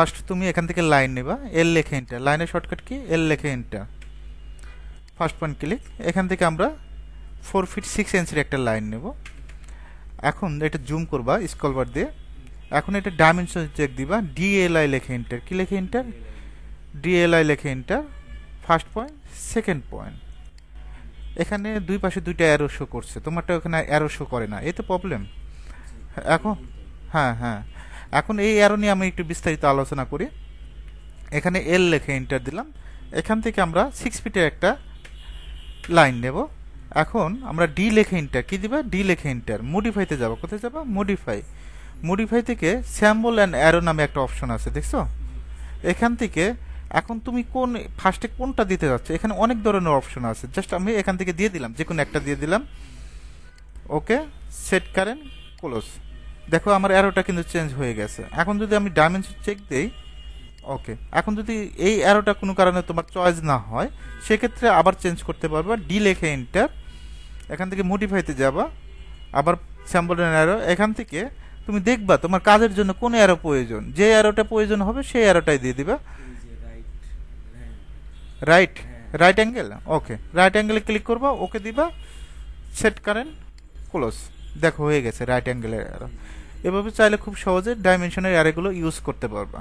First তুমি এখান থেকে লাইন নেবা, এল লেখে এন্টার, লাইনের শর্টকাট কি এল লেখে এন্টার, ফার্স্ট পয়েন্ট ক্লিক। এখান থেকে আমরা 4 ফিট 6 ইঞ্চের একটা লাইন নেব। এখন এটা জুম করবা স্ক্রল বার দিয়ে। এখন এটা ডাইমেনশন চেক দিবা, ডিএলআই লেখে এন্টার, কি লেখে এন্টার, ডিএলআই লেখে enter, first point second point. এখানে দুই পাশে দুইটা অ্যারো শো করছে, তোমারটা ওখানে অ্যারো শো করে না, এই তো প্রবলেম। এখন হ্যাঁ হ্যাঁ, এখন এই অ্যারো নিয়ে আমি একটু বিস্তারিত আলোচনা করি। এখানে এল লেখে এন্টার দিলাম। এখান থেকে আমরা 6 ফিটের একটা লাইন নেব। এখন আমরা ডি লেখে এন্টার, কি দিবা ডি লেখে এন্টার, মডিফাইতে যাবো, কোথায় যাবা মডিফাই, মডিফাই থেকে স্যাম্বল অ্যান্ড অ্যারো নামে একটা অপশন আছে দেখছো। এখান থেকে এখন তুমি কোন ফার্স্টে কোনটা দিতে যাচ্ছ, এখানে অনেক ধরনের অপশন আছে, জাস্ট আমি এখান থেকে দিয়ে দিলাম, যে কোনো একটা দিয়ে দিলাম। ওকে, সেট কারেন্ট ক্লোজ। দেখো আমার অ্যারোটা কিন্তু চেঞ্জ হয়ে গেছে। এখন যদি আমি ডাইমেনশন চেক দেই, ওকে, এখন যদি এই অ্যারোটা কোনো কারণে তোমার চয়েস না হয়, সেক্ষেত্রে আবার চেঞ্জ করতে পারবা, ডি লেখে এন্টার, এখান থেকে মডিফাইতে যাবা, আবার স্যাম্পল অ্যারো, এখান থেকে তুমি দেখবা তোমার কাজের জন্য কোন অ্যারো প্রয়োজন, যে অ্যারোটা প্রয়োজন হবে সেই অ্যারোটাই দিয়ে দিবা। রাইট, রাইট অ্যাঙ্গেল, ওকে, রাইট অ্যাঙ্গেলে ক্লিক করবা, ওকে দিবা, সেট কারেন্ট ক্লোজ। দেখো হয়ে গেছে রাইট অ্যাঙ্গেলের অ্যারো। এভাবে চাইলে খুব সহজে ডাইমেনশনের অ্যারেগুলো ইউজ করতে পারবা।